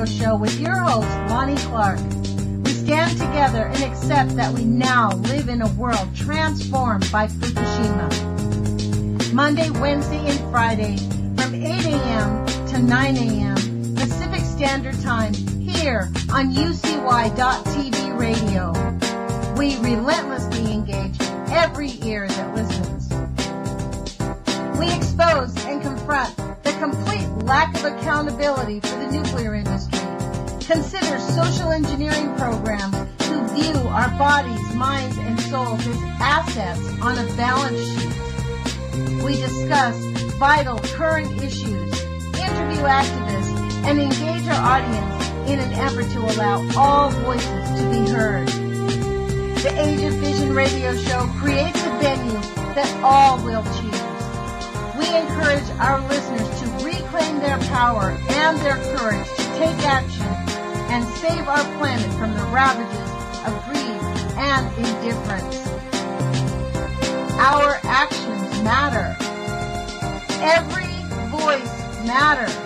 show with your host, Lonnie Clark. We stand together and accept that we now live in a world transformed by Fukushima. Monday, Wednesday, and Friday from 8 a.m. to 9 a.m. Pacific Standard Time here on UCY.TV radio. We relentlessly engage every ear that listens. We expose and confront the complete lack of accountability for the nuclear industry. Consider social engineering programs who view our bodies, minds, and souls as assets on a balance sheet. We discuss vital current issues, interview activists, and engage our audience in an effort to allow all voices to be heard. The Age of Fission radio show creates a venue that all will choose. We encourage our listeners to reclaim their power and their courage to take action and save our planet from the ravages of greed and indifference. Our actions matter. Every voice matters.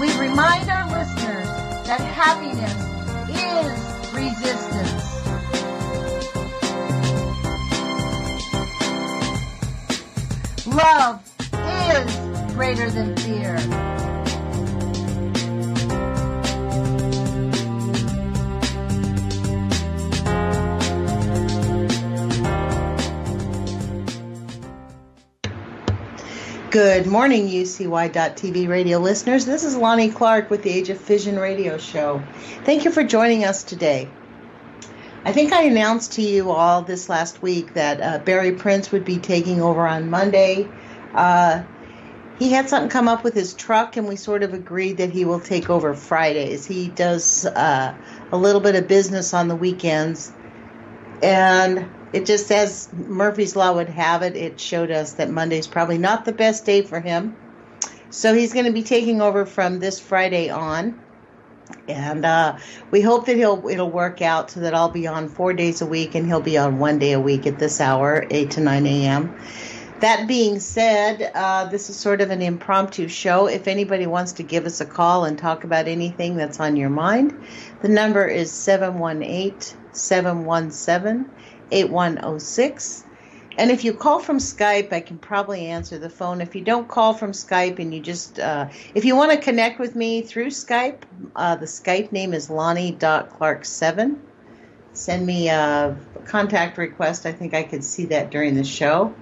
We remind our listeners that happiness is resistance. Love is greater than fear. Good morning, UCY.TV radio listeners. This is Lonnie Clark with the Age of Fission radio show. Thank you for joining us today. I think I announced to you all this last week that Barry Prince would be taking over on Monday. He had something come up with his truck, and we sort of agreed that he will take over Fridays. He does a little bit of business on the weekends, and it just, as Murphy's Law would have it, it showed us that Monday's probably not the best day for him. So he's going to be taking over from this Friday on. And we hope that it'll work out so that I'll be on 4 days a week and he'll be on 1 day a week at this hour, 8 to 9 a.m. That being said, this is sort of an impromptu show. If anybody wants to give us a call and talk about anything that's on your mind, the number is 718-717-8106. And if you call from Skype, I can probably answer the phone. If you don't call from Skype and you just, if you want to connect with me through Skype, the Skype name is Lonnie.Clark7. Send me a contact request. I think I could see that during the show.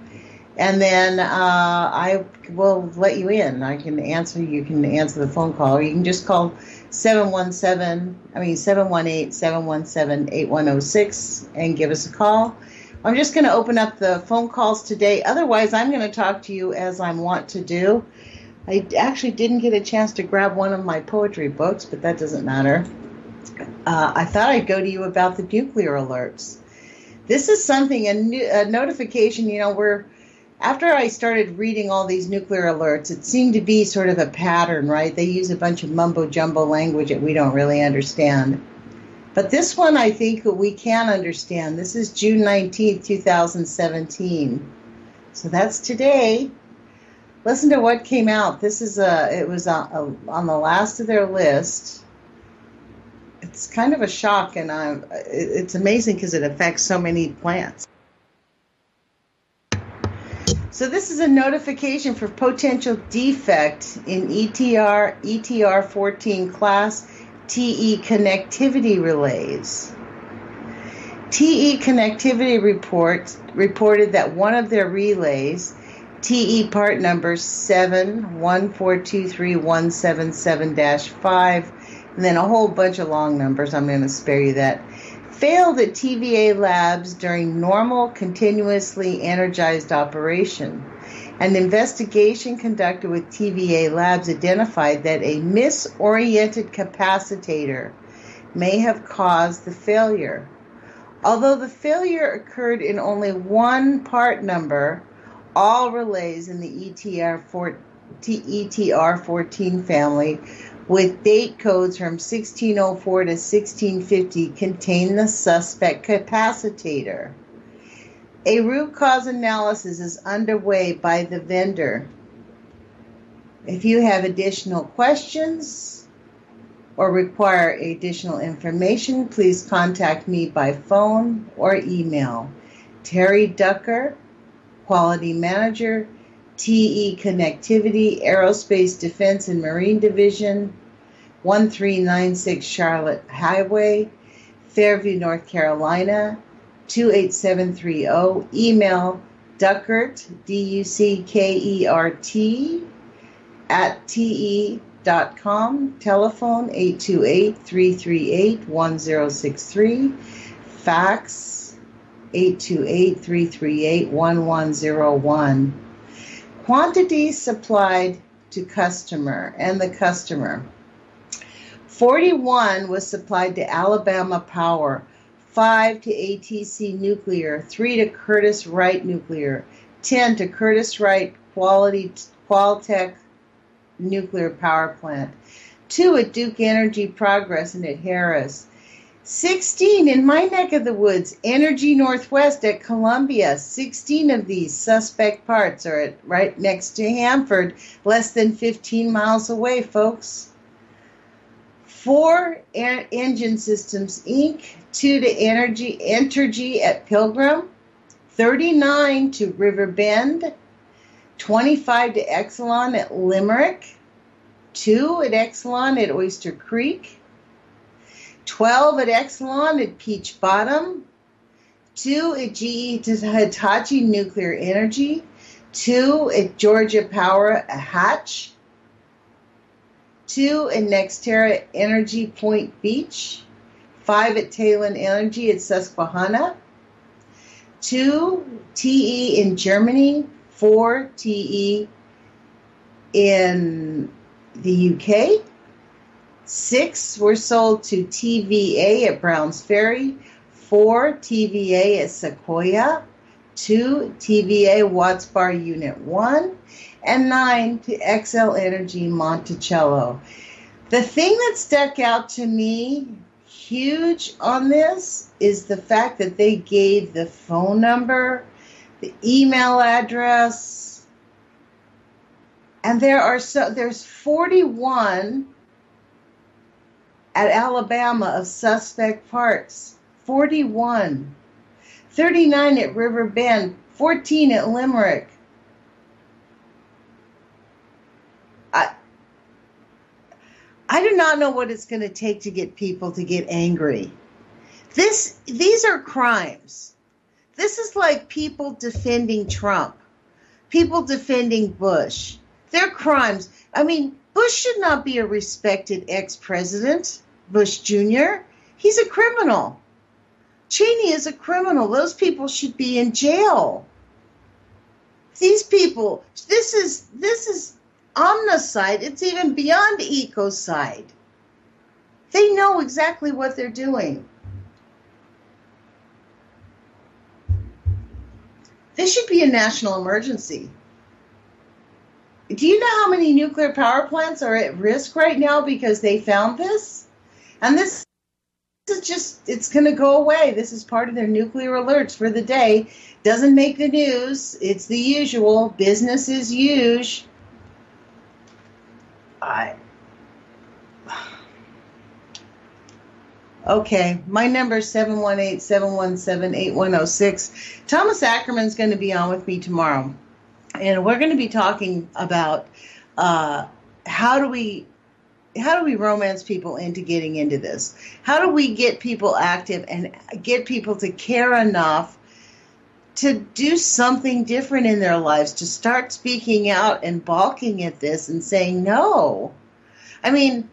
And then I will let you in. You can answer the phone call, or you can just call 718-717-8106 and give us a call. I'm just going to open up the phone calls today. Otherwise, I'm going to talk to you as I'm wont to do. I actually didn't get a chance to grab one of my poetry books, but that doesn't matter. I thought I'd go to you about the nuclear alerts. This is something, a notification, after I started reading all these nuclear alerts, it seemed to be sort of a pattern, right? They use a bunch of mumbo-jumbo language that we don't really understand. But this one, I think we can understand. This is June 19th, 2017. So that's today. Listen to what came out. It was on the last of their list. It's kind of a shock, and it's amazing because it affects so many plants. So this is a notification for potential defect in ETR 14 class TE connectivity relays. TE connectivity reported that one of their relays, TE part number 71423-177-5, and then a whole bunch of long numbers, I'm going to spare you that, failed at TVA labs during normal, continuously energized operation. An investigation conducted with TVA labs identified that a misoriented capacitor may have caused the failure. Although the failure occurred in only one part number, all relays in the ETR 14 family with date codes from 1604 to 1650 contain the suspect capacitor. A root cause analysis is underway by the vendor. If you have additional questions or require additional information, please contact me by phone or email. Terry Ducker, Quality Manager, TE Connectivity, Aerospace Defense and Marine Division, 1396 Charlotte Highway, Fairview, North Carolina, 28730. Email Duckert, DUCKERT, @te.com. Telephone 828-338-1063. Fax 828-338-1101. Quantity supplied to customer and the customer. 41 was supplied to Alabama Power, 5 to ATC Nuclear, 3 to Curtiss-Wright Nuclear, 10 to Curtiss-Wright Qualtech Nuclear Power Plant, 2 at Duke Energy Progress and at Harris, 16 in my neck of the woods, Energy Northwest at Columbia. 16 of these suspect parts are right next to Hanford, less than 15 miles away, folks. 4 Engine Systems Inc., 2 to Entergy at Pilgrim, 39 to River Bend, 25 to Exelon at Limerick, 2 at Exelon at Oyster Creek, 12 at Exelon at Peach Bottom, 2 at GE Hitachi Nuclear Energy, 2 at Georgia Power at Hatch, 2 at Nextera Energy Point Beach, 5 at Talon Energy at Susquehanna, 2 TE in Germany, 4 TE in the UK, 6 were sold to TVA at Browns Ferry, 4 TVA at Sequoia, 2 TVA Watts Bar Unit 1, and 9 to XL Energy Monticello. The thing that stuck out to me huge on this is the fact that they gave the phone number, the email address, and there's 41 at Alabama of suspect parts. 41. 39 at River Bend, 14 at Limerick. I do not know what it's going to take to get people to get angry. These are crimes. This is like people defending Trump, people defending Bush. They're crimes. I mean, Bush should not be a respected ex-president, Bush Jr. He's a criminal. Cheney is a criminal. Those people should be in jail. These people, this is omnicide. It's even beyond ecocide. They know exactly what they're doing. This should be a national emergency. Do you know how many nuclear power plants are at risk right now because they found this? And this is just, it's going to go away. This is part of their nuclear alerts for the day. Doesn't make the news. It's the usual. Business as usual. Okay, my number is 718-717-8106. Thomas Ackerman's going to be on with me tomorrow, and we're going to be talking about how do we romance people into getting into this? How do we get people active and get people to care enough to do something different in their lives, to start speaking out and balking at this and saying no? I mean,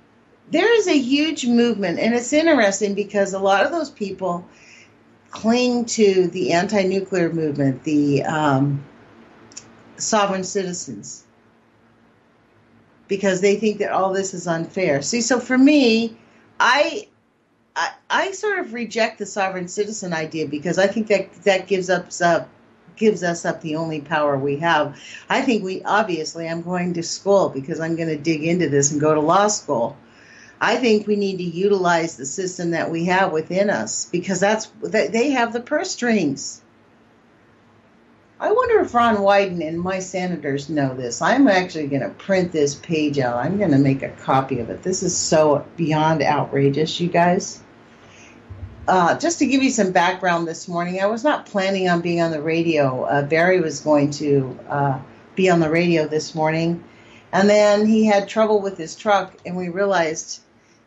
there is a huge movement, and it's interesting because a lot of those people cling to the anti-nuclear movement, the sovereign citizens, because they think that all this is unfair. See, so for me, I sort of reject the sovereign citizen idea because I think that gives us up the only power we have. I think I'm going to school because I'm going to dig into this and go to law school. I think we need to utilize the system that we have within us because they have the purse strings. I wonder if Ron Wyden and my senators know this. I'm actually going to print this page out. I'm going to make a copy of it. This is so beyond outrageous, you guys. Just to give you some background this morning, I was not planning on being on the radio. Barry was going to be on the radio this morning, and then he had trouble with his truck, and we realized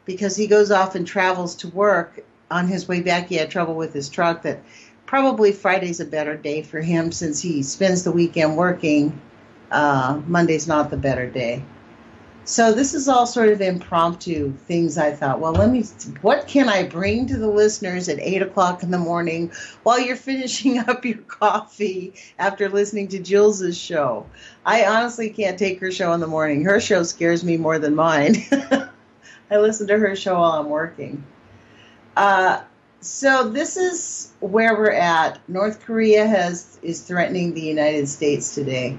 because he goes off and travels to work, on his way back he had trouble with his truck, that probably Friday's a better day for him since he spends the weekend working. Monday's not the better day. So this is all sort of impromptu things. I thought, well, what can I bring to the listeners at 8 o'clock in the morning while you're finishing up your coffee after listening to Jules's show? I honestly can't take her show in the morning. Her show scares me more than mine. I listen to her show while I'm working. So this is where we're at. North Korea is threatening the United States today,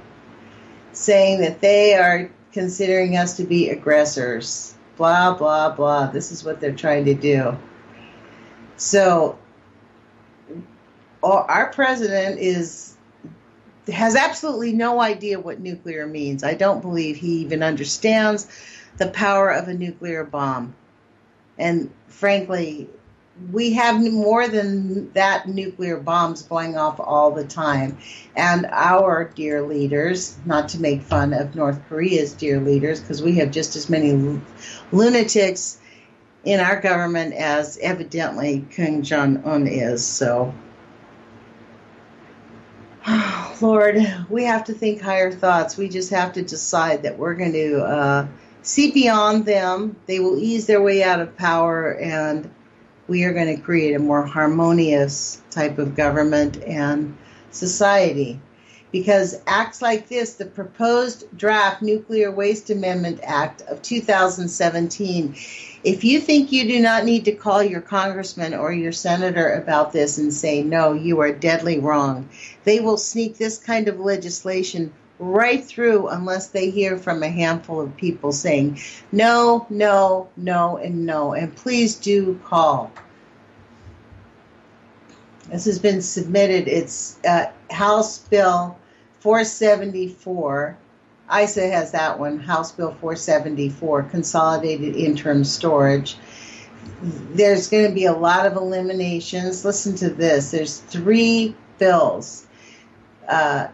saying that they are considering us to be aggressors. Blah, blah, blah. This is what they're trying to do. So our president has absolutely no idea what nuclear means. I don't believe he even understands the power of a nuclear bomb. And frankly, we have more than that nuclear bombs going off all the time. And our dear leaders, not to make fun of North Korea's dear leaders, because we have just as many lunatics in our government as evidently Kim Jong-un is. So, Lord, we have to think higher thoughts. We just have to decide that we're going to see beyond them. They will ease their way out of power, and we are going to create a more harmonious type of government and society. Because acts like this, the proposed draft Nuclear Waste Amendment Act of 2017, if you think you do not need to call your congressman or your senator about this and say, no, you are deadly wrong, they will sneak this kind of legislation right through unless they hear from a handful of people saying no, no, no, and no. And please do call. This has been submitted. It's House Bill 474. ISA has that one, House Bill 474, Consolidated Interim Storage. There's going to be a lot of eliminations. Listen to this. There's 3 bills.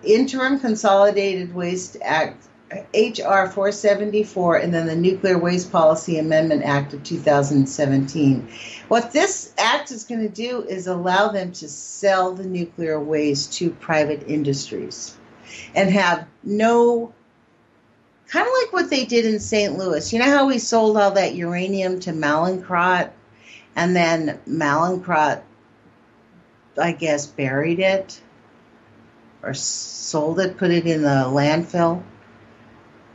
Interim Consolidated Waste Act, H.R. 474, and then the Nuclear Waste Policy Amendment Act of 2017. What this act is going to do is allow them to sell the nuclear waste to private industries and have no, kind of like what they did in St. Louis. You know how we sold all that uranium to Mallinckrodt, and then Mallinckrodt, I guess, buried it? Or sold it, put it in the landfill.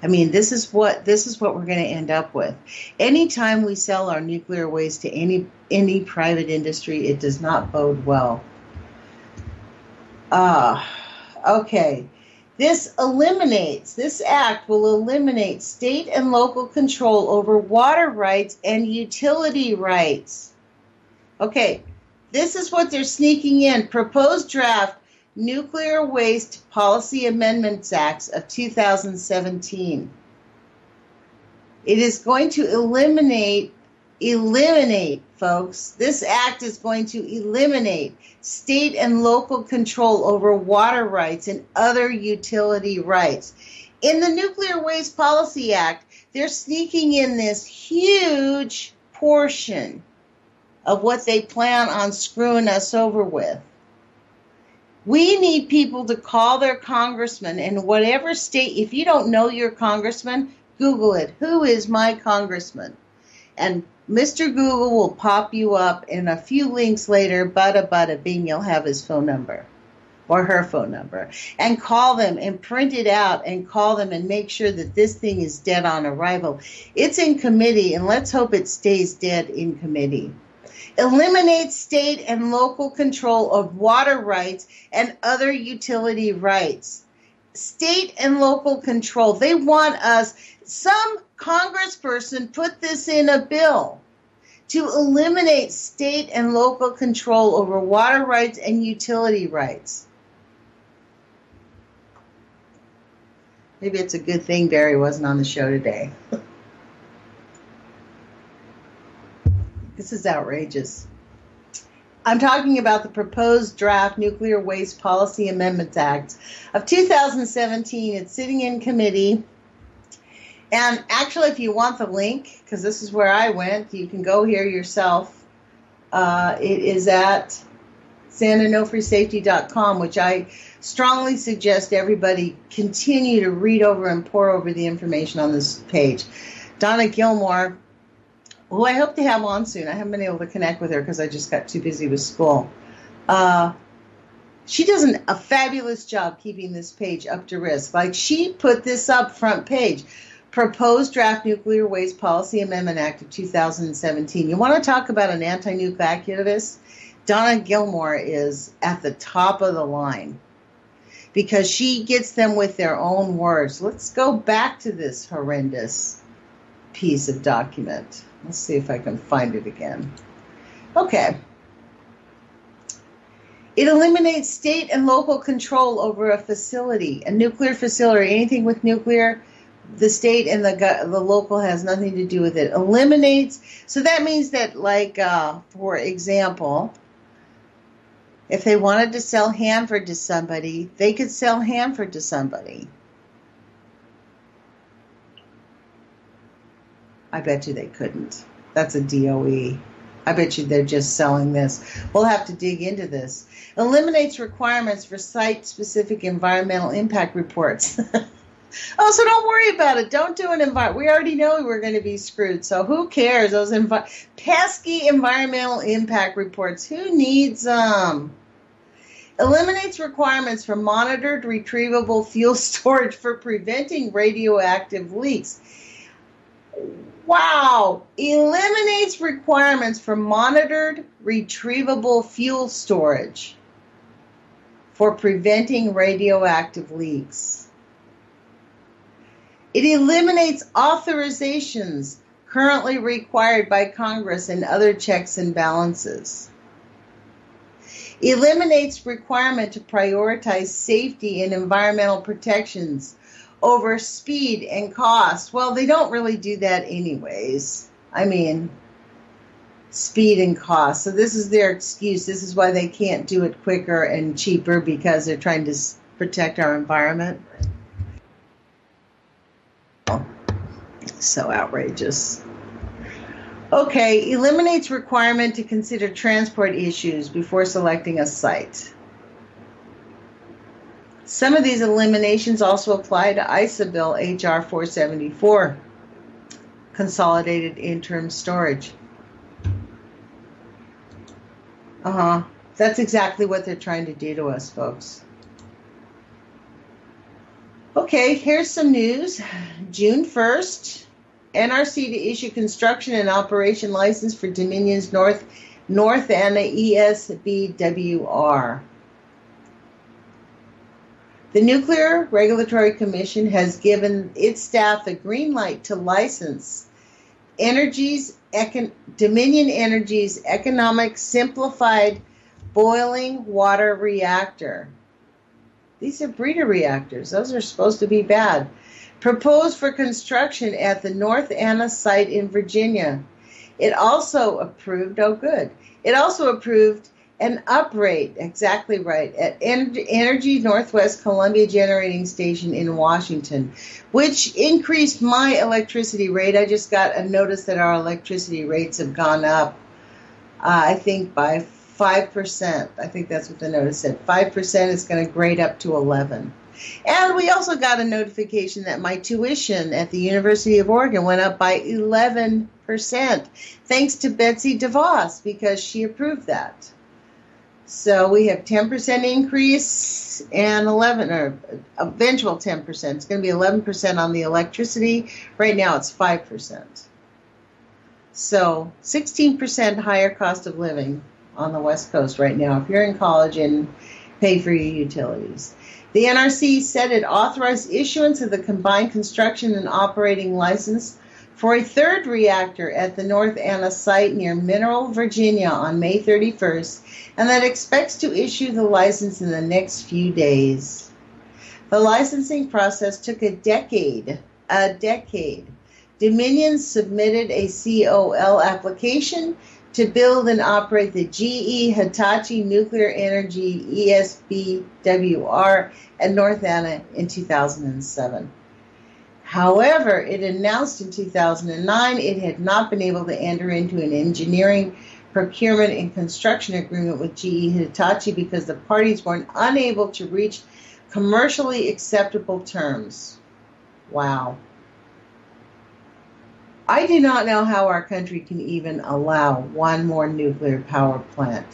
I mean, this is what we're going to end up with. Anytime we sell our nuclear waste to any private industry, it does not bode well. Okay. This act will eliminate state and local control over water rights and utility rights. Okay, this is what they're sneaking in. Proposed draft Nuclear Waste Policy Amendments Act of 2017. It is going to eliminate, folks. This act is going to eliminate state and local control over water rights and other utility rights. In the Nuclear Waste Policy Act, they're sneaking in this huge portion of what they plan on screwing us over with. We need people to call their congressman in whatever state. If you don't know your congressman, Google it. Who is my congressman? And Mr. Google will pop you up, and a few links later, bada bing, you'll have his phone number or her phone number. And call them and print it out and call them and make sure that this thing is dead on arrival. It's in committee, and let's hope it stays dead in committee. Eliminate state and local control of water rights and other utility rights. State and local control. They want us, some congressperson put this in a bill to eliminate state and local control over water rights and utility rights. Maybe it's a good thing Barry wasn't on the show today. This is outrageous. I'm talking about the proposed draft Nuclear Waste Policy Amendments Act of 2017. It's sitting in committee. And actually, if you want the link, because this is where I went, you can go here yourself. It is at santanofresafety.com, which I strongly suggest everybody continue to read over and pore over the information on this page. Donna Gilmore, who I hope to have on soon. I haven't been able to connect with her because I just got too busy with school. She does a fabulous job keeping this page up to risk. Like, she put this up front page. Proposed Draft Nuclear Waste Policy Amendment Act of 2017. You want to talk about an anti-nuke activist? Donna Gilmore is at the top of the line because she gets them with their own words. Let's go back to this horrendous piece of document. Let's see if I can find it again. Okay. It eliminates state and local control over a facility, a nuclear facility, anything with nuclear. The state and the local has nothing to do with it. Eliminates. So that means that, like, for example, if they wanted to sell Hanford to somebody, they could sell Hanford to somebody. I bet you they couldn't. That's a DOE. I bet you they're just selling this. We'll have to dig into this. Eliminates requirements for site-specific environmental impact reports. Oh, so don't worry about it. Don't do an environment. We already know we're going to be screwed, so who cares? Those pesky environmental impact reports. Who needs them? Eliminates requirements for monitored retrievable fuel storage for preventing radioactive leaks. Wow. Eliminates requirements for monitored retrievable fuel storage for preventing radioactive leaks. It eliminates authorizations currently required by Congress and other checks and balances. Eliminates requirement to prioritize safety and environmental protections over speed and cost. Well, they don't really do that anyways. I mean, speed and cost. So this is their excuse. This is why they can't do it quicker and cheaper, because they're trying to protect our environment. So outrageous. Okay, eliminates requirement to consider transport issues before selecting a site. Some of these eliminations also apply to ISA Bill HR 474, Consolidated Interim Storage. That's exactly what they're trying to do to us, folks. Okay, here's some news. June 1st, NRC to issue construction and operation license for Dominion's North Anna ESBWR. The Nuclear Regulatory Commission has given its staff the green light to license Dominion Energy's economic simplified boiling water reactor. These are breeder reactors. Those are supposed to be bad. Proposed for construction at the North Anna site in Virginia. It also approved, it also approved an uprate, exactly right, at Energy Northwest Columbia Generating Station in Washington, which increased my electricity rate. I just got a notice that our electricity rates have gone up, I think by 5%. I think that's what the notice said. 5% is going to grade up to 11. And we also got a notification that my tuition at the University of Oregon went up by 11%, thanks to Betsy DeVos, because she approved that. So we have 10% increase and eventual 10%. It's going to be 11% on the electricity. Right now it's 5%. So 16% higher cost of living on the West Coast right now if you're in college and pay for your utilities. The NRC said it authorized issuance of the combined construction and operating license for a third reactor at the North Anna site near Mineral, Virginia on May 31st, and that expects to issue the license in the next few days. The licensing process took a decade. Dominion submitted a COL application to build and operate the GE Hitachi Nuclear Energy ESBWR at North Anna in 2007. However, it announced in 2009 it had not been able to enter into an engineering, procurement, and construction agreement with GE Hitachi because the parties were unable to reach commercially acceptable terms. Wow. I do not know how our country can even allow one more nuclear power plant.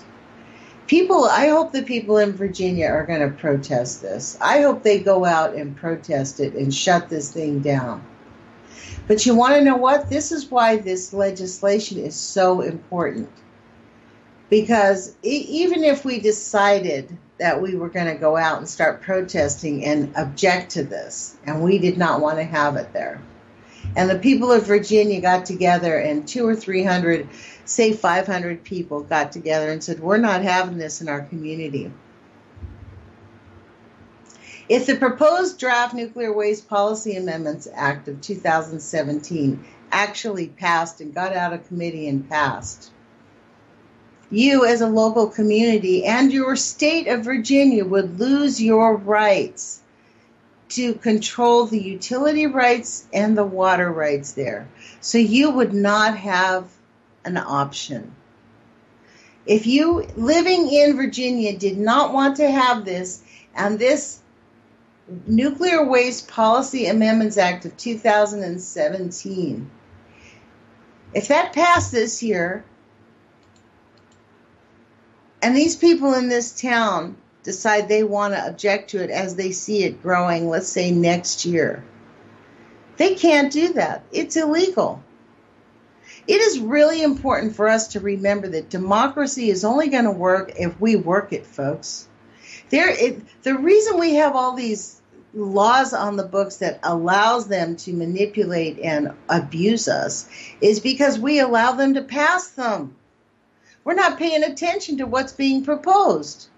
I hope the people in Virginia are going to protest this. I hope they go out and protest it and shut this thing down. But you want to know what? This is why this legislation is so important. Because even if we decided that we were going to go out and start protesting and object to this, and we did not want to have it there, and the people of Virginia got together, and 200 or 300, say 500 people got together and said, we're not having this in our community. If the proposed draft Nuclear Waste Policy Amendments Act of 2017 actually passed and got out of committee and passed, you as a local community and your state of Virginia would lose your rights to control the utility rights and the water rights there. So you would not have an option. If you living in Virginia did not want to have this, and this Nuclear Waste Policy Amendments Act of 2017, if that passed this year, and these people in this town decide they want to object to it as they see it growing, let's say next year, they can't do that. It's illegal. It is really important for us to remember that democracy is only going to work if we work it, folks. The reason we have all these laws on the books that allows them to manipulate and abuse us is because we allow them to pass them. We're not paying attention to what's being proposed.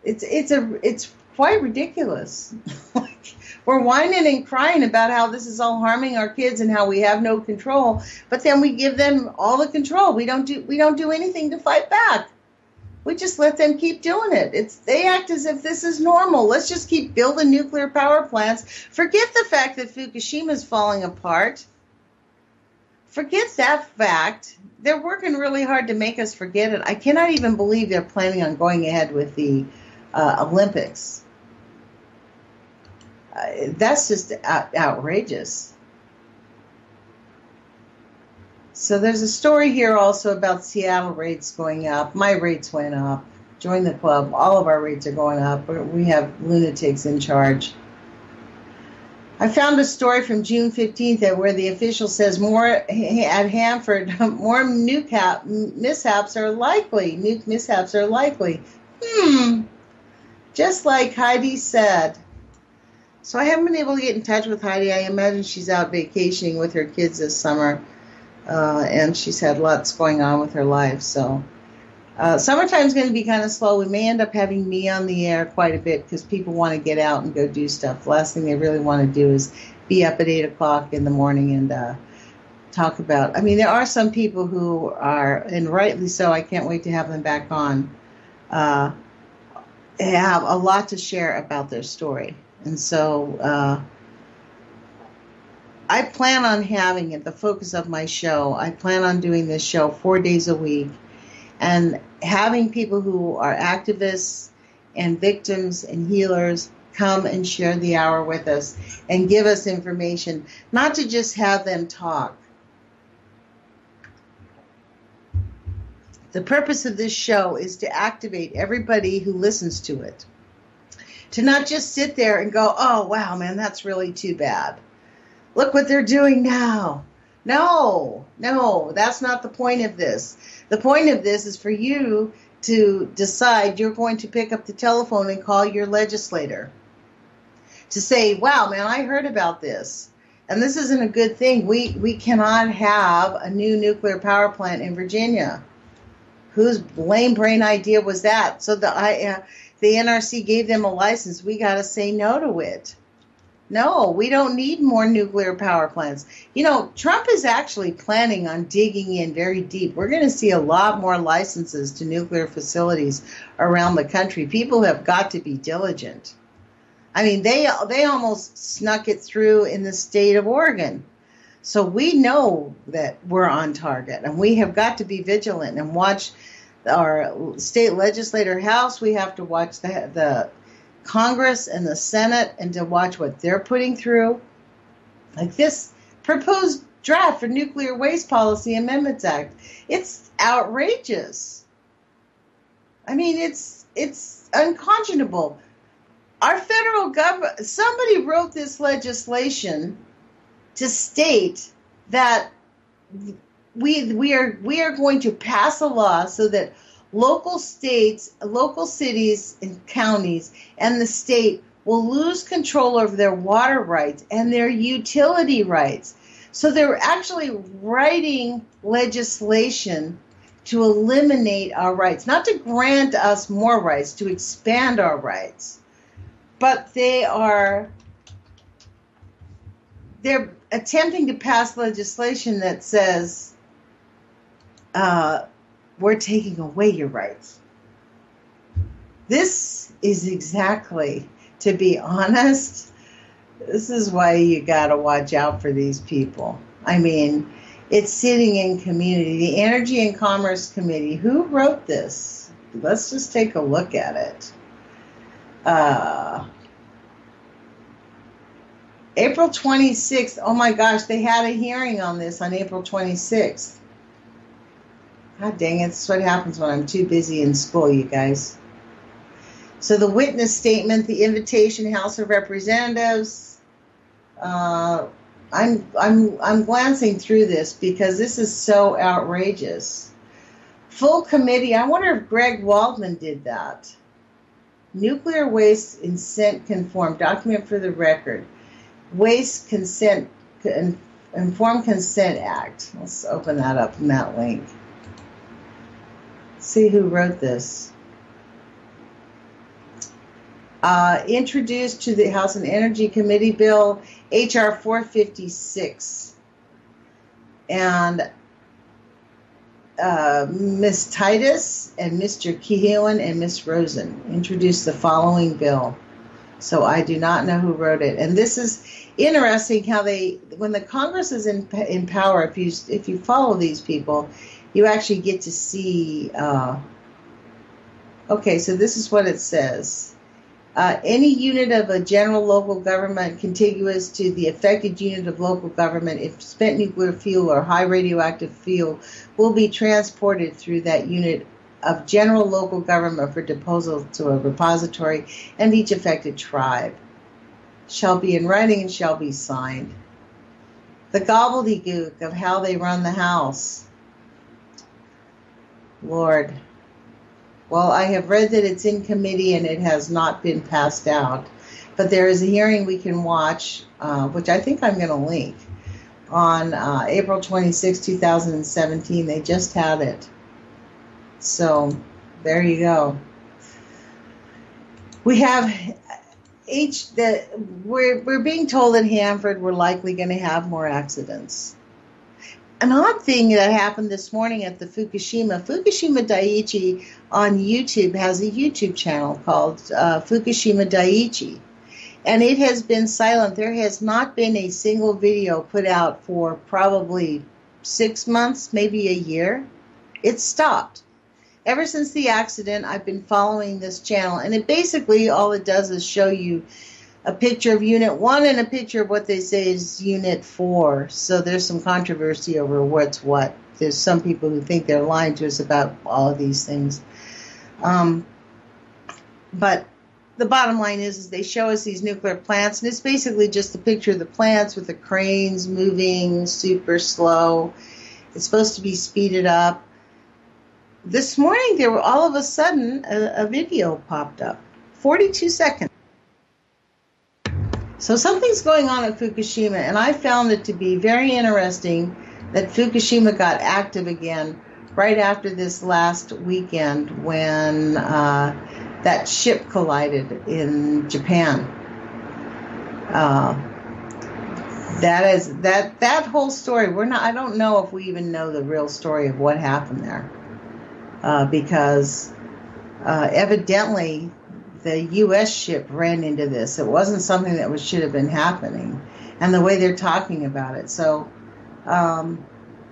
It's quite ridiculous. We're whining and crying about how this is all harming our kids and how we have no control, but then we give them all the control. We don't do anything to fight back. We just let them keep doing it. They act as if this is normal. Let's just keep building nuclear power plants. Forget the fact that Fukushima is falling apart. Forget that fact. They're working really hard to make us forget it. I cannot even believe they're planning on going ahead with the Olympics. That's just outrageous. So there's a story here also about Seattle rates going up. My rates went up. Join the club. All of our rates are going up. We have lunatics in charge. I found a story from June 15th where the official says more at Hanford, more nuke mishaps are likely. Nuke mishaps are likely. Just like Heidi said. So I haven't been able to get in touch with Heidi. I imagine she's out vacationing with her kids this summer, and she's had lots going on with her life. So summertime's going to be kind of slow. We may end up having me on the air quite a bit because people want to get out and go do stuff. The last thing they really want to do is be up at 8 o'clock in the morning and talk about. I mean, there are some people who are, and rightly so, I can't wait to have them back on, have a lot to share about their story. And so I plan on having it the focus of my show. I plan on doing this show 4 days a week and having people who are activists and victims and healers come and share the hour with us and give us information, not to just have them talk. The purpose of this show is to activate everybody who listens to it. To not just sit there and go, oh, wow, man, that's really too bad. Look what they're doing now. No, that's not the point of this. The point of this is for you to decide you're going to pick up the telephone and call your legislator. To say, wow, man, I heard about this. And this isn't a good thing. We cannot have a new nuclear power plant in Virginia. Whose lame brain idea was that? So the the NRC gave them a license, we got to say no to it. No, we don't need more nuclear power plants. You know, Trump is actually planning on digging in very deep. We're going to see a lot more licenses to nuclear facilities around the country. People have got to be diligent. I mean, they almost snuck it through in the state of Oregon. So we know that we're on target, and we have got to be vigilant and watch our state legislator house. We have to watch the Congress and the Senate, and to watch what they're putting through. Like this proposed draft for Nuclear Waste Policy Amendments Act. It's outrageous. I mean, it's unconscionable. Our federal government, somebody wrote this legislation to state that we are going to pass a law so that local states, local cities and counties, and the state will lose control over their water rights and their utility rights. So they're actually writing legislation to eliminate our rights, not to grant us more rights, to expand our rights. But they're attempting to pass legislation that says, we're taking away your rights. This is exactly, to be honest, this is why you got to watch out for these people. I mean, it's sitting in community. The Energy and Commerce Committee, who wrote this? Let's just take a look at it. April 26th. Oh my gosh, they had a hearing on this on April 26th. God dang it, this is what happens when I'm too busy in school, you guys. So the witness statement, the invitation, House of Representatives. I'm glancing through this because this is so outrageous. Full committee. I wonder if Greg Waldman did that. Nuclear waste consent conform. Document for the record. Waste consent, informed consent act. Let's open that up in that link. See who wrote this. Introduced to the House and Energy Committee Bill H.R. 456. And Ms. Titus and Mr. Kehoe and Ms. Rosen introduced the following bill. So I do not know who wrote it. And this is interesting how when the Congress is in power, if you follow these people, you actually get to see, okay, so this is what it says. Any unit of a general local government contiguous to the affected unit of local government, if spent nuclear fuel or high radioactive fuel, will be transported through that unit of general local government for disposal to a repository and each affected tribe. Shall be in writing and shall be signed. The gobbledygook of how they run the House. Lord. Well, I have read that it's in committee and it has not been passed out. But there is a hearing we can watch, which I think I'm going to link, on April 26, 2017. They just had it. So there you go. We have we're being told at Hanford we're likely going to have more accidents. An odd thing that happened this morning at the Fukushima Daiichi on YouTube has a YouTube channel called Fukushima Daiichi, and it has been silent. There has not been a single video put out for probably 6 months, maybe a year. It stopped. Ever since the accident, I've been following this channel, and it basically all it does is show you a picture of Unit 1 and a picture of what they say is Unit 4. So there's some controversy over what's what. There's some people who think they're lying to us about all of these things. But the bottom line is they show us these nuclear plants, and it's basically just a picture of the plants with the cranes moving super slow. It's supposed to be speeded up. This morning, there were all of a sudden a video popped up, 42 seconds. So something's going on at Fukushima, and I found it to be very interesting that Fukushima got active again right after this last weekend when that ship collided in Japan. That whole story. I don't know if we even know the real story of what happened there, because evidently the U.S. ship ran into this. It wasn't something that should have been happening, and the way they're talking about it. So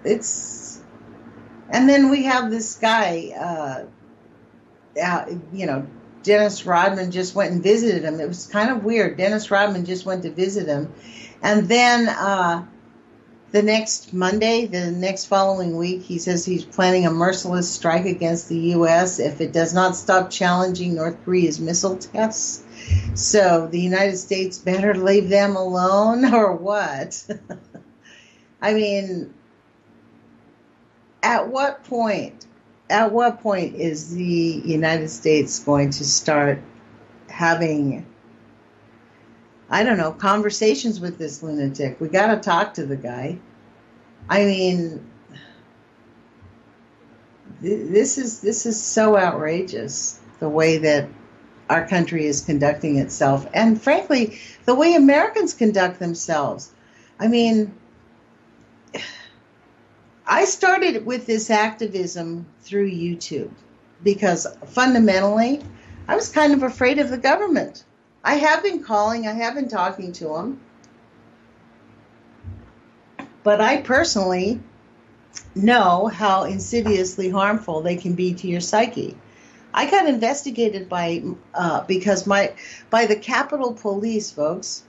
it's, and then we have this guy, Dennis Rodman just went and visited him. It was kind of weird. Dennis Rodman just went to visit him. And then the next Monday, the next following week, he says he's planning a merciless strike against the U.S. if it does not stop challenging North Korea's missile tests. So the United States better leave them alone, or what? I mean, at what point is the United States going to start having, I don't know, conversations with this lunatic? We got to talk to the guy. I mean, this is so outrageous, the way that our country is conducting itself, and frankly, the way Americans conduct themselves. I mean, I started with this activism through YouTube because fundamentally, I was kind of afraid of the government. I have been calling, I have been talking to them, but I personally know how insidiously harmful they can be to your psyche. I got investigated by the Capitol Police, folks.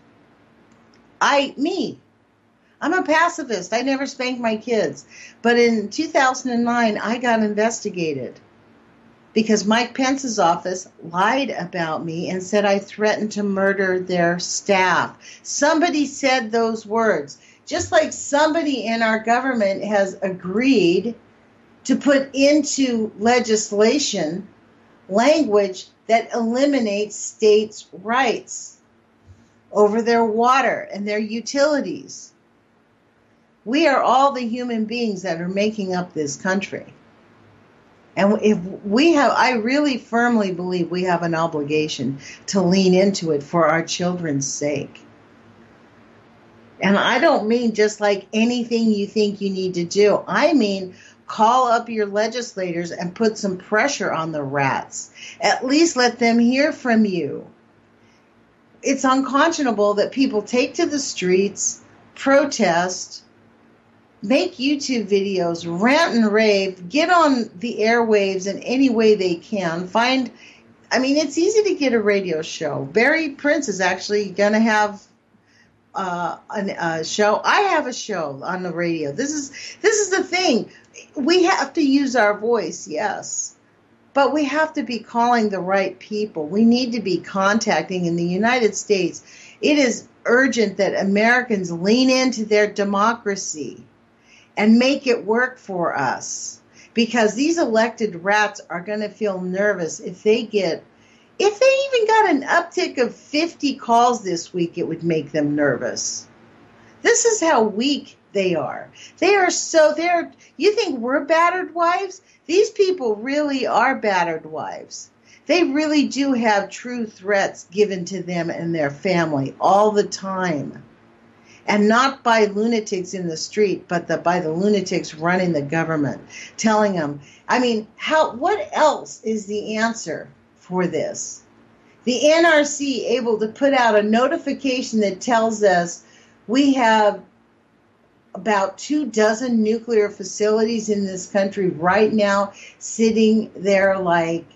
I'm a pacifist. I never spanked my kids. But in 2009, I got investigated because Mike Pence's office lied about me and said I threatened to murder their staff. Somebody said those words. Just like somebody in our government has agreed to put into legislation language that eliminates states' rights over their water and their utilities. We are all the human beings that are making up this country. And I really firmly believe we have an obligation to lean into it for our children's sake. And I don't mean just like anything you think you need to do. I mean, call up your legislators and put some pressure on the rats. At least let them hear from you. It's unconscionable that people take to the streets, protest, make YouTube videos, rant and rave, get on the airwaves in any way they can. It's easy to get a radio show. Barry Prince is actually going to have a show. I have a show on the radio. This is the thing. We have to use our voice, yes. But we have to be calling the right people. We need to be contacting in the United States. It is urgent that Americans lean into their democracy and make it work for us, because these elected rats are going to feel nervous if they even got an uptick of 50 calls this week. It would make them nervous. This is how weak they are. You think we're battered wives? These people really are battered wives. They really do have true threats given to them and their family all the time. And not by lunatics in the street, but by the lunatics running the government, telling them, what else is the answer for this? The NRC able to put out a notification that tells us we have about 24 nuclear facilities in this country right now sitting there like,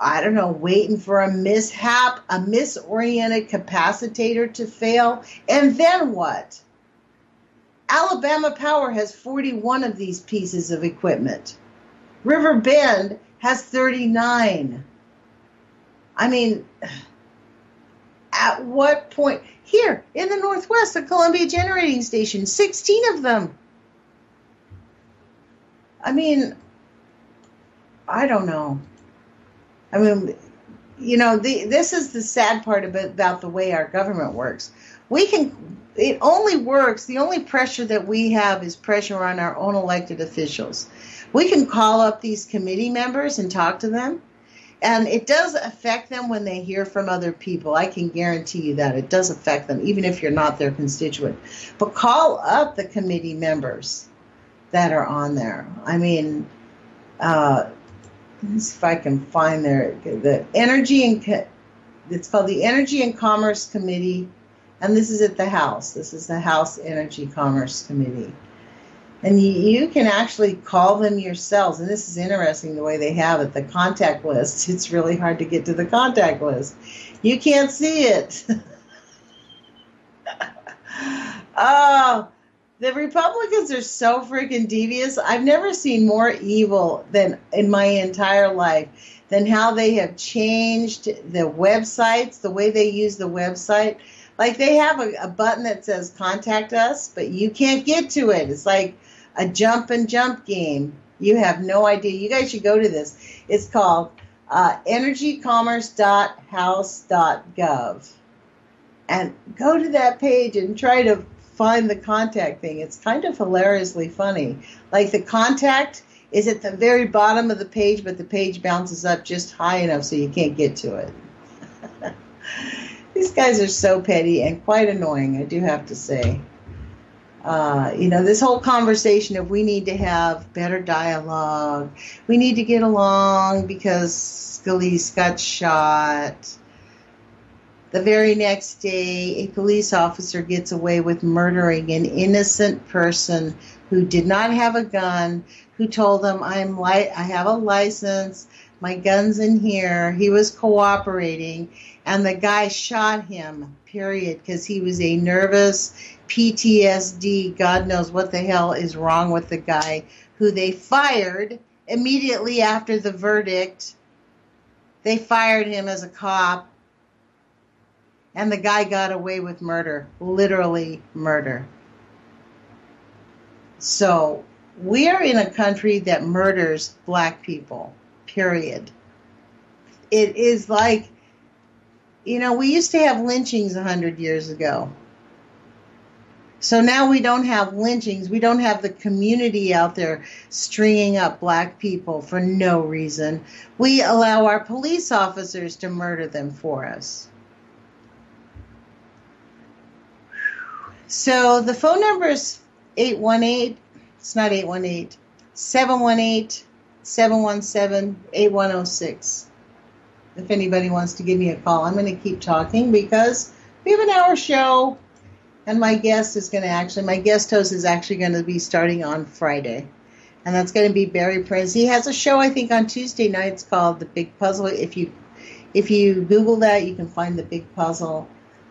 I don't know, waiting for a mishap, a misoriented capacitator to fail. And then what? Alabama Power has 41 of these pieces of equipment. River Bend has 39. At what point? Here in the Northwest, the Columbia Generating Station, 16 of them. I don't know. This is the sad part about the way our government works. It only works, the only pressure that we have is pressure on our own elected officials. We can call up these committee members and talk to them, And it does affect them when they hear from other people. I can guarantee you that. It does affect them, even if you're not their constituent. But call up the committee members that are on there. I mean, let me see if I can find the Energy and it's called the Energy and Commerce Committee, and this is at the House. This is the House Energy Commerce Committee. And you can actually call them yourselves, and this is interesting the way they have it, the contact list. It's really hard to get to the contact list. You can't see it. Oh, the Republicans are so freaking devious. I've never seen more evil than in my entire life than how they have changed the websites, the way they use the website. Like they have a button that says contact us, but you can't get to it. It's like a jump and jump game. You have no idea. You guys should go to this. It's called energycommerce.house.gov. And go to that page and try to find the contact thing. It's kind of hilariously funny. Like the contact is at the very bottom of the page, but the page bounces up just high enough so you can't get to it. These guys are so petty and quite annoying, I do have to say. This whole conversation of we need to have better dialogue, we need to get along because Scalise got shot. The very next day, a police officer gets away with murdering an innocent person who did not have a gun, who told them, I have a license, my gun's in here. He was cooperating, and the guy shot him, period, because he was a nervous PTSD. God knows what the hell is wrong with the guy, who they fired immediately after the verdict. They fired him as a cop. And the guy got away with murder, literally murder. So we are in a country that murders black people, period. It is like, we used to have lynchings 100 years ago. So now we don't have lynchings. We don't have the community out there stringing up black people for no reason. We allow our police officers to murder them for us. So the phone number is 818, it's not 818, 718-717-8106. If anybody wants to give me a call, I'm going to keep talking because we have an hour show, and my guest host is actually going to be starting on Friday, and that's going to be Barry Prince. He has a show, I think, on Tuesday nights called The Big Puzzle. If you Google that, you can find The Big Puzzle.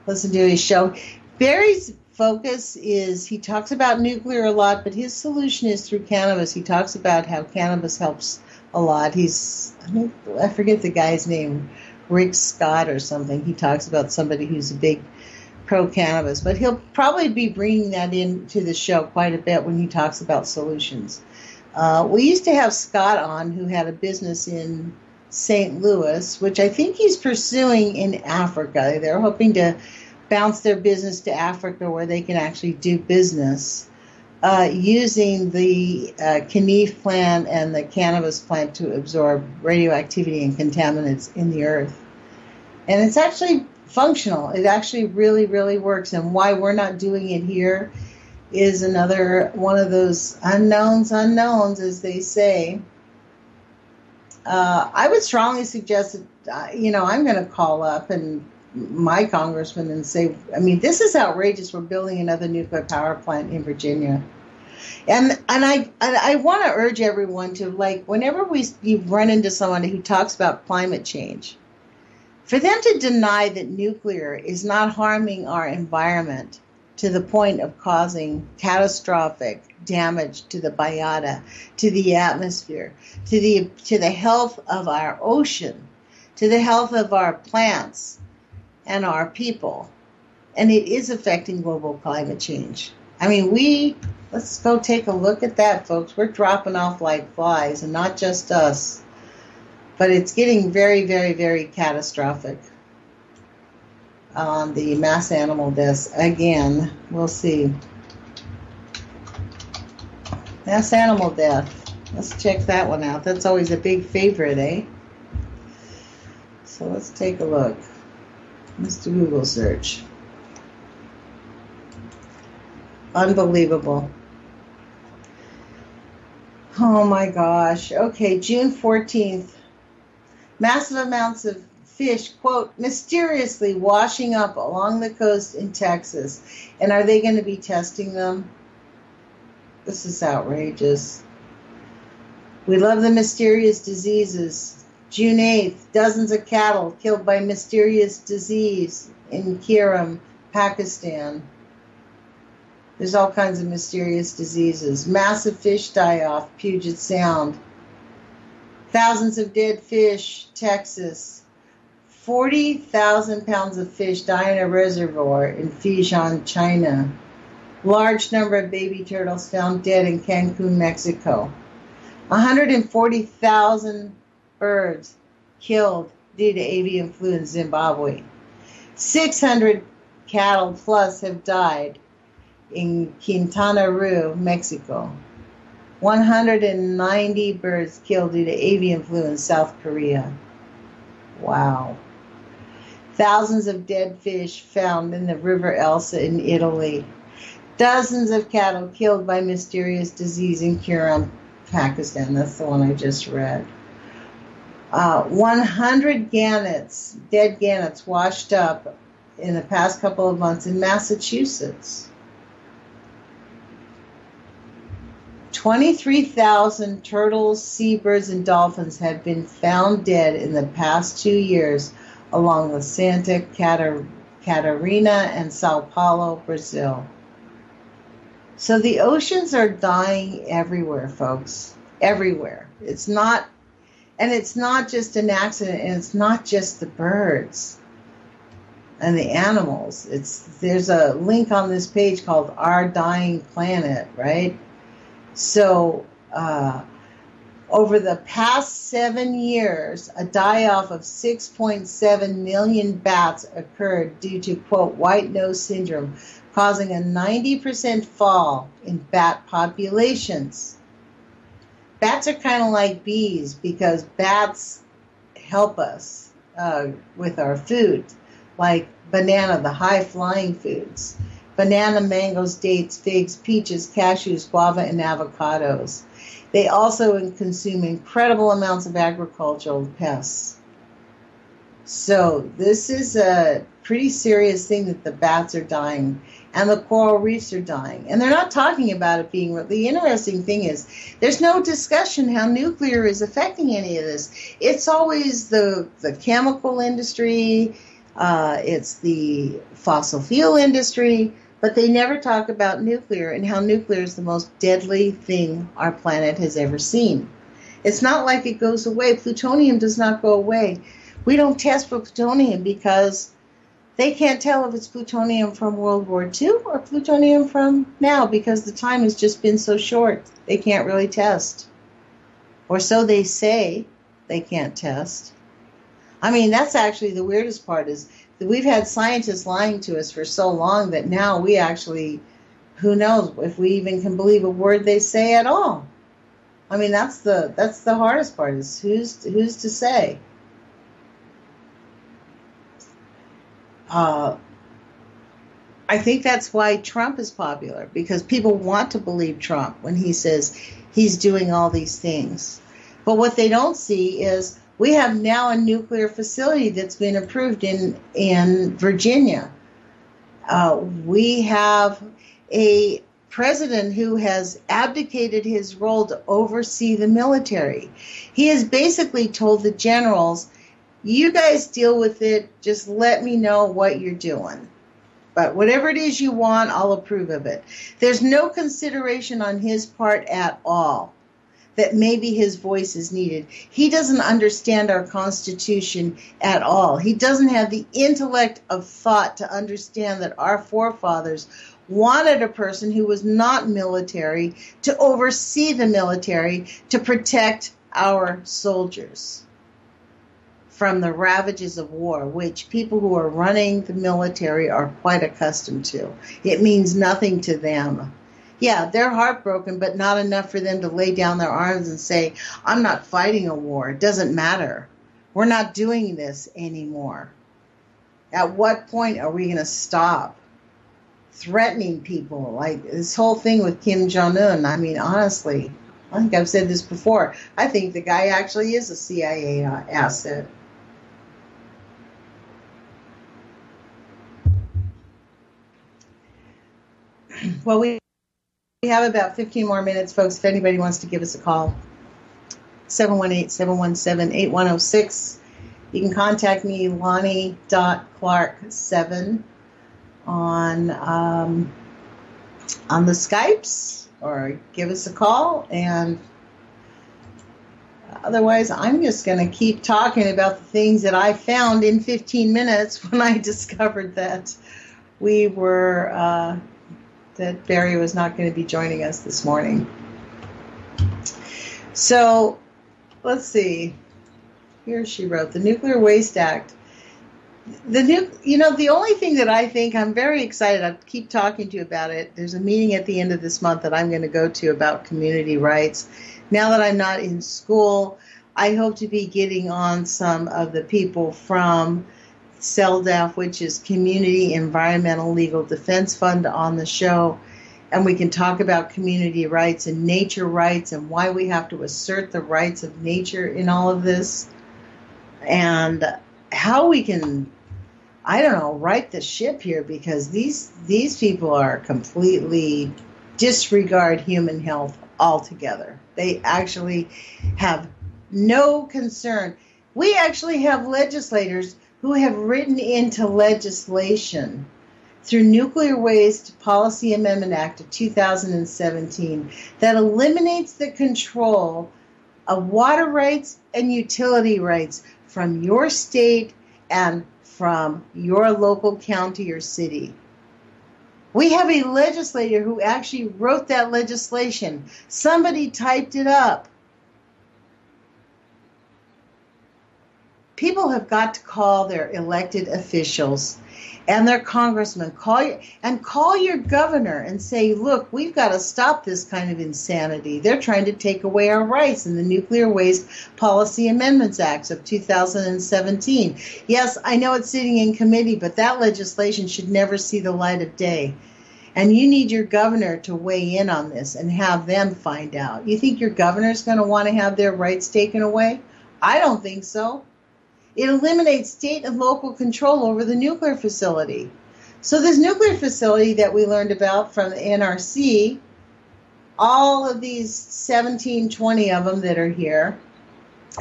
Listen to his show. Barry's focus is, he talks about nuclear a lot, but his solution is through cannabis. He talks about how cannabis helps a lot. I forget the guy's name, Rick Scott or something. He talks about somebody who's a big pro-cannabis, but he'll probably be bringing that into the show quite a bit when he talks about solutions. We used to have Scott on, who had a business in St. Louis, which I think he's pursuing in Africa. They're hoping to bounce their business to Africa where they can actually do business using the Canif plant and the cannabis plant to absorb radioactivity and contaminants in the earth. And it's actually functional. It actually really, really works. And why we're not doing it here is another one of those unknowns, as they say. I would strongly suggest that, I'm going to call up and my congressman and say, this is outrageous. We're building another nuclear power plant in Virginia. And I want to urge everyone to, whenever you run into someone who talks about climate change, for them to deny that nuclear is not harming our environment to the point of causing catastrophic damage to the biota, to the atmosphere, to the health of our ocean, to the health of our plants and our people. And it is affecting global climate change. Let's go take a look at that, folks. We're dropping off like flies, and not just us. But it's getting very, very, very catastrophic on the mass animal deaths. Again, we'll see. Mass animal death. Let's check that one out. That's always a big favorite, eh? So let's take a look. Let's do Google search. Unbelievable. Oh my gosh. Okay, June 14th. Massive amounts of fish, quote, mysteriously washing up along the coast in Texas. And are they going to be testing them? This is outrageous. We love the mysterious diseases. June 8th, dozens of cattle killed by mysterious disease in Kiram, Pakistan. There's all kinds of mysterious diseases. Massive fish die-off, Puget Sound. Thousands of dead fish, Texas. 40,000 pounds of fish die in a reservoir in Fission, China. Large number of baby turtles found dead in Cancun, Mexico. 140,000 birds killed due to avian flu in Zimbabwe. 600 cattle plus have died in Quintana Roo, Mexico. 190 birds killed due to avian flu in South Korea. Wow. Thousands of dead fish found in the River Elsa in Italy. Dozens of cattle killed by mysterious disease in Kiram, Pakistan. That's the one I just read. 100 gannets, dead gannets, washed up in the past couple of months in Massachusetts. 23,000 turtles, seabirds, and dolphins have been found dead in the past 2 years along the Santa Catarina and Sao Paulo, Brazil. So the oceans are dying everywhere, folks. Everywhere. It's not just an accident, and it's not just the birds and the animals. There's a link on this page called Our Dying Planet, right? So over the past 7 years, a die-off of 6.7 million bats occurred due to, quote, white nose syndrome, causing a 90% fall in bat populations. Bats are kind of like bees because bats help us with our food, like banana, the high-flying foods. Banana, mangoes, dates, figs, peaches, cashews, guava, and avocados. They also consume incredible amounts of agricultural pests. So this is a pretty serious thing that the bats are dying and the coral reefs are dying. And they're not talking about it being... The interesting thing is there's no discussion how nuclear is affecting any of this. It's always the chemical industry, it's the fossil fuel industry, but they never talk about nuclear and how nuclear is the most deadly thing our planet has ever seen. It's not like it goes away. Plutonium does not go away. We don't test for plutonium because they can't tell if it's plutonium from World War II or plutonium from now because the time has just been so short. They can't really test. Or so they say. They can't test. I mean, that's actually the weirdest part is that we've had scientists lying to us for so long that now we actually, who knows if we even can believe a word they say at all. I mean, that's the hardest part is who's to say. I think that's why Trump is popular, because people want to believe Trump when he says he's doing all these things. But what they don't see is we have now a nuclear facility that's been approved in Virginia. We have a president who has abdicated his role to oversee the military. He has basically told the generals, you guys deal with it, just let me know what you're doing. But whatever it is you want, I'll approve of it. There's no consideration on his part at all that maybe his voice is needed. He doesn't understand our Constitution at all. He doesn't have the intellect of thought to understand that our forefathers wanted a person who was not military to oversee the military to protect our soldiers from the ravages of war, which people who are running the military are quite accustomed to. It means nothing to them. Yeah, they're heartbroken, but not enough for them to lay down their arms and say, I'm not fighting a war. It doesn't matter. We're not doing this anymore. At what point are we going to stop threatening people? Like this whole thing with Kim Jong-un. I mean, honestly, I think I've said this before. I think the guy actually is a CIA asset. Well, we have about 15 more minutes, folks. If anybody wants to give us a call, 718-717-8106. You can contact me, Lonnie.Clark7 on the Skypes, or give us a call. And otherwise, I'm just going to keep talking about the things that I found in 15 minutes when I discovered that that Barry was not going to be joining us this morning. So, let's see. Here she wrote, the Nuclear Waste Act. The only thing that I think I'm very excited, I keep talking to you about it. There's a meeting at the end of this month that I'm going to go to about community rights. Now that I'm not in school, I hope to be getting on some of the people from CELDAF, which is Community Environmental Legal Defense Fund, on the show, and we can talk about community rights and nature rights and why we have to assert the rights of nature in all of this, and how we can, I don't know, right the ship here, because these people are completely disregard human health altogether. They actually have no concern. We actually have legislators who have written into legislation through Nuclear Waste Policy Amendment Act of 2017 that eliminates the control of water rights and utility rights from your state and from your local county or city. We have a legislator who actually wrote that legislation. Somebody typed it up. People have got to call their elected officials and their congressmen. Call your governor and say, look, we've got to stop this kind of insanity. They're trying to take away our rights in the Nuclear Waste Policy Amendments Act of 2017. Yes, I know it's sitting in committee, but that legislation should never see the light of day. And you need your governor to weigh in on this and have them find out. You think your governor's going to want to have their rights taken away? I don't think so. It eliminates state and local control over the nuclear facility. So this nuclear facility that we learned about from the NRC, all of these 17, 20 of them that are here,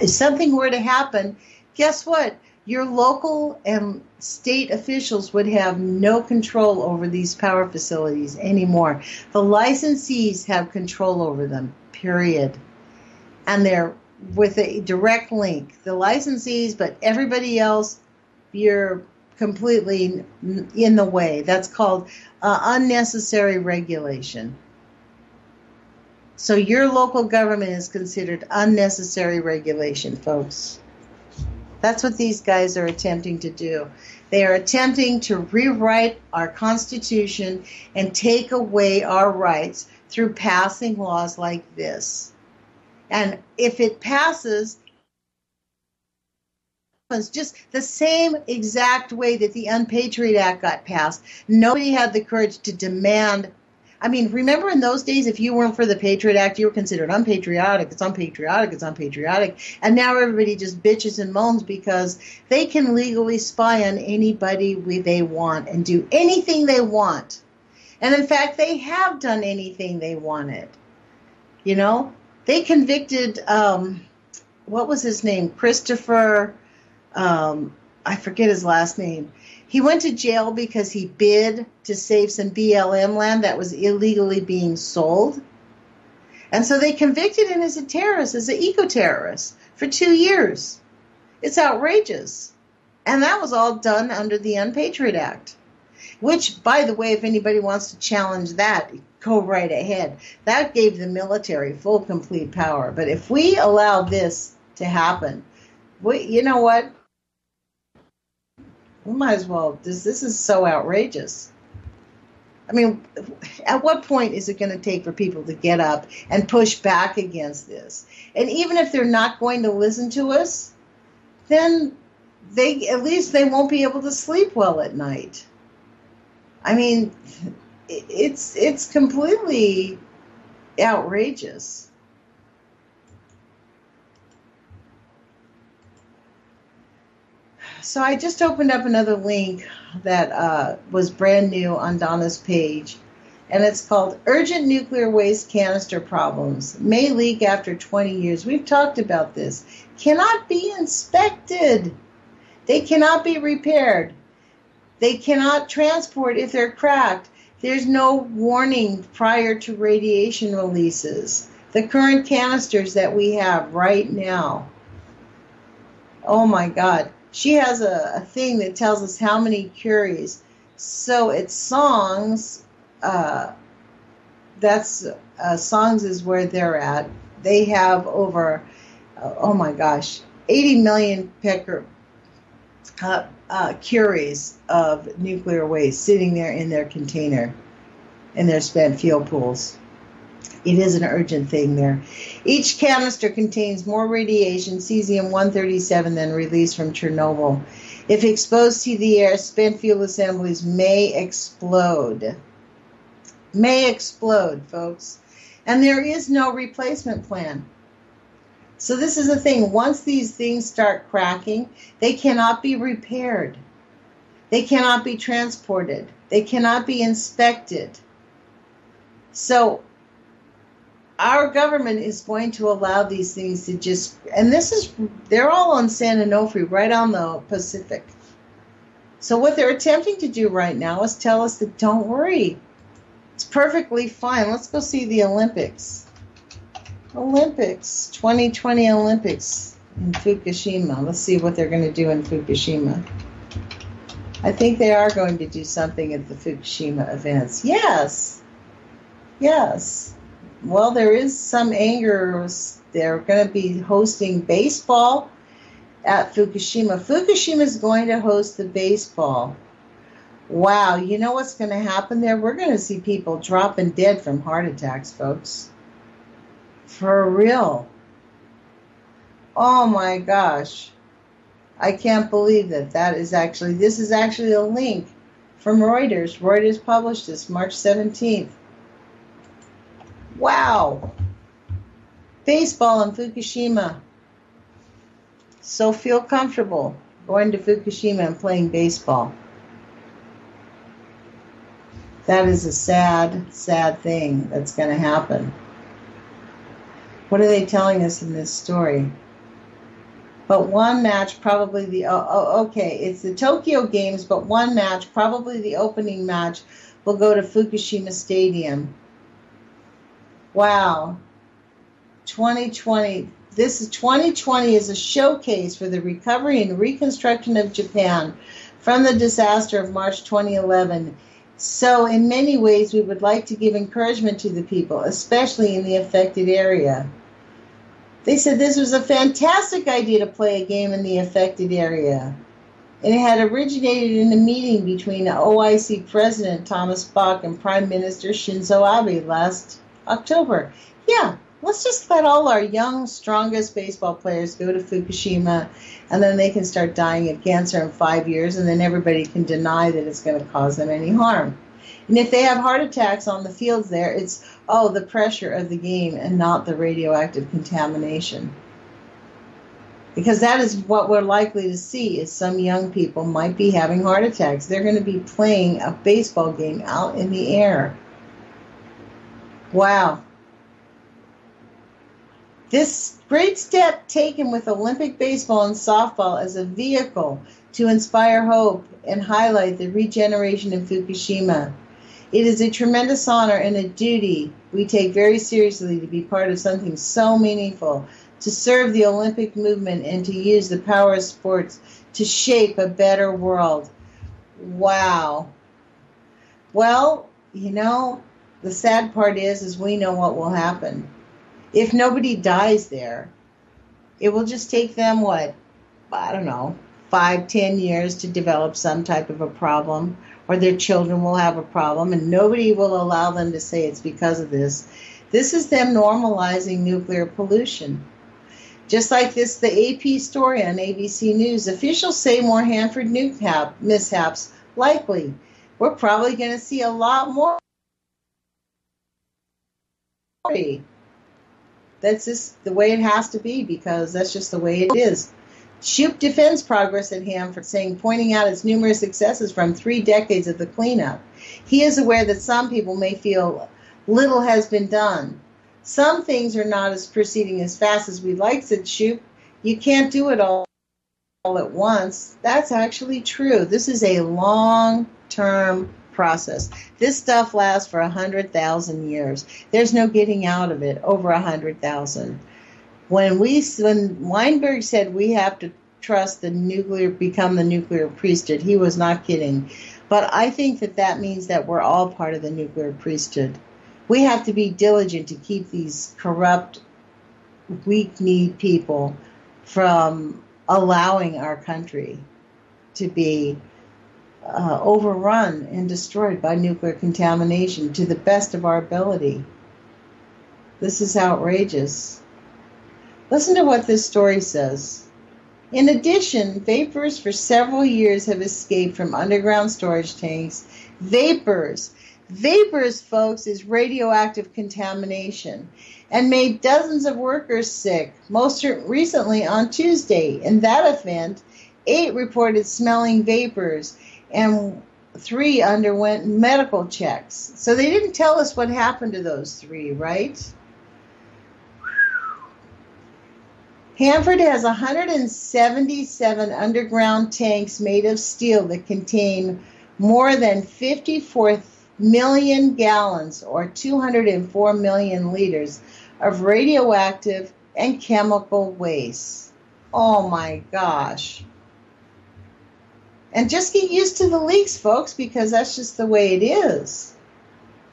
if something were to happen, guess what? Your local and state officials would have no control over these power facilities anymore. The licensees have control over them, period. And they're with a direct link. The licensees, but everybody else, you're completely in the way. That's called unnecessary regulation. So your local government is considered unnecessary regulation, folks. That's what these guys are attempting to do. They are attempting to rewrite our Constitution and take away our rights through passing laws like this. And if it passes, it's just the same exact way that the Unpatriot Act got passed. Nobody had the courage to demand. I mean, remember in those days, if you weren't for the Patriot Act, you were considered unpatriotic. It's unpatriotic. It's unpatriotic. And now everybody just bitches and moans because they can legally spy on anybody they want and do anything they want. And in fact, they have done anything they wanted. You know? They convicted, what was his name? Christopher, I forget his last name. He went to jail because he bid to save some BLM land that was illegally being sold. And so they convicted him as a terrorist, as an eco-terrorist, for 2 years. It's outrageous. And that was all done under the Unpatriot Act. Which, by the way, if anybody wants to challenge that, go right ahead. That gave the military full, complete power. But if we allow this to happen, you know what? We might as well. This is so outrageous. I mean, at what point is it going to take for people to get up and push back against this? And even if they're not going to listen to us, then at least they won't be able to sleep well at night. I mean, it's completely outrageous. So I just opened up another link that was brand new on Donna's page, and it's called Urgent Nuclear Waste Canister Problems. May leak after 20 years. We've talked about this. Cannot be inspected. They cannot be repaired. They cannot transport if they're cracked. There's no warning prior to radiation releases. The current canisters that we have right now. Oh my God. She has a thing that tells us how many curies. So it's Songs. Songs is where they're at. They have over, 80 million curies of nuclear waste sitting there in their container, in their spent fuel pools. It is an urgent thing there. Each canister contains more radiation, cesium-137, than released from Chernobyl. If exposed to the air, spent fuel assemblies may explode. May explode, folks. And there is no replacement plan. So this is the thing. Once these things start cracking, they cannot be repaired. They cannot be transported. They cannot be inspected. So our government is going to allow these things to just, and they're all on San Onofre, right on the Pacific. So what they're attempting to do right now is tell us that don't worry. It's perfectly fine. Let's go see the Olympics. 2020 Olympics in Fukushima. Let's see what they're going to do in Fukushima. I think they are going to do something at the Fukushima events. Yes. Well, there is some anger. They're going to be hosting baseball at Fukushima. Fukushima is going to host the baseball. Wow, you know what's going to happen there? We're going to see people dropping dead from heart attacks, folks. For real. Oh my gosh. I can't believe that. This is actually a link from Reuters. Reuters published this March 17th. Wow. Baseball in Fukushima. So feel comfortable going to Fukushima and playing baseball. That is a sad, sad thing that's going to happen. What are they telling us in this story? But one match, probably it's the Tokyo Games, but one match, probably the opening match, will go to Fukushima Stadium. Wow. 2020. 2020 is a showcase for the recovery and reconstruction of Japan from the disaster of March 2011. So in many ways, we would like to give encouragement to the people, especially in the affected area. They said this was a fantastic idea to play a game in the affected area. And it had originated in a meeting between OIC President Thomas Bach and Prime Minister Shinzo Abe last October. Yeah, let's just let all our young, strongest baseball players go to Fukushima, and then they can start dying of cancer in 5 years, and then everybody can deny that it's going to cause them any harm. And if they have heart attacks on the fields there, it's, the pressure of the game and not the radioactive contamination. Because that is what we're likely to see, is some young people might be having heart attacks. They're going to be playing a baseball game out in the air. Wow. This great step taken with Olympic baseball and softball as a vehicle to inspire hope and highlight the regeneration in Fukushima. It is a tremendous honor and a duty we take very seriously to be part of something so meaningful, to serve the Olympic movement and to use the power of sports to shape a better world. Wow. Well, the sad part is we know what will happen. If nobody dies there, it will just take them, 5-10 years to develop some type of a problem, or their children will have a problem, and nobody will allow them to say it's because of this. This is them normalizing nuclear pollution. Just like this, the AP story on ABC News, officials say more Hanford nuke mishaps likely. We're probably going to see a lot more. That's just the way it has to be, because that's just the way it is. Shoup defends progress at Hanford, pointing out its numerous successes from 3 decades of the cleanup. He is aware that some people may feel little has been done. Some things are not proceeding as fast as we'd like, said Shoup. You can't do it all at once. That's actually true. This is a long-term process. This stuff lasts for 100,000 years. There's no getting out of it over 100,000. When Weinberg said we have to trust become the nuclear priesthood, he was not kidding. But I think that means that we're all part of the nuclear priesthood. We have to be diligent to keep these corrupt, weak-kneed people from allowing our country to be overrun and destroyed by nuclear contamination to the best of our ability. This is outrageous. Listen to what this story says. In addition, vapors for several years have escaped from underground storage tanks. Vapors, folks, is radioactive contamination and made dozens of workers sick, most recently on Tuesday. In that event, 8 reported smelling vapors and 3 underwent medical checks. So they didn't tell us what happened to those 3, right? Hanford has 177 underground tanks made of steel that contain more than 54 million gallons, or 204 million liters, of radioactive and chemical waste. Oh my gosh. And just get used to the leaks, folks, because that's just the way it is.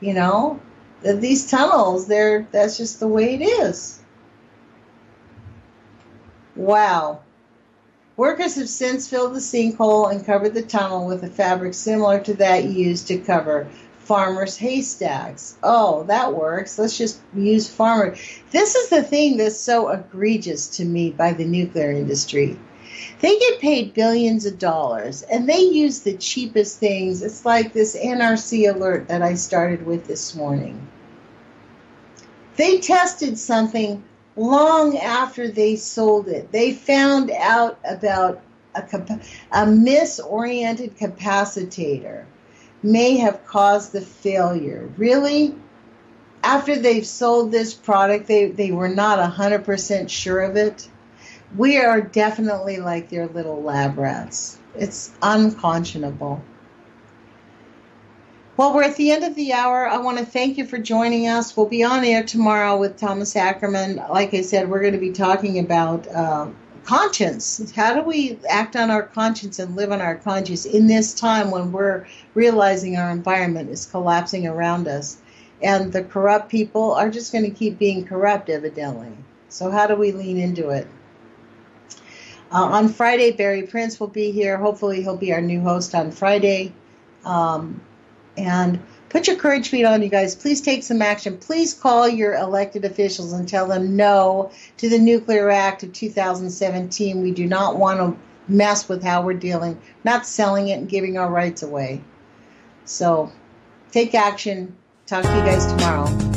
You know, these tunnels, that's just the way it is. Wow. Workers have since filled the sinkhole and covered the tunnel with a fabric similar to that used to cover farmers' haystacks. Oh, that works. Let's just use farmer. This is the thing that's so egregious to me by the nuclear industry. They get paid billions of dollars, and they use the cheapest things. It's like this NRC alert that I started with this morning. They tested something long after they sold it. They found out about a misoriented capacitator may have caused the failure. Really? After they've sold this product, they were not 100% sure of it? We are definitely like their little lab rats. It's unconscionable. Well, we're at the end of the hour. I want to thank you for joining us. We'll be on air tomorrow with Thomas Ackerman. Like I said, we're going to be talking about conscience. How do we act on our conscience and live on our conscience in this time when we're realizing our environment is collapsing around us? And the corrupt people are just going to keep being corrupt, evidently. So how do we lean into it? On Friday, Barry Prince will be here. Hopefully he'll be our new host on Friday. And put your courage feet on, you guys. Please take some action. Please call your elected officials and tell them no to the Nuclear Act of 2017. We do not want to mess with how we're dealing, not selling it and giving our rights away. So take action. Talk to you guys tomorrow.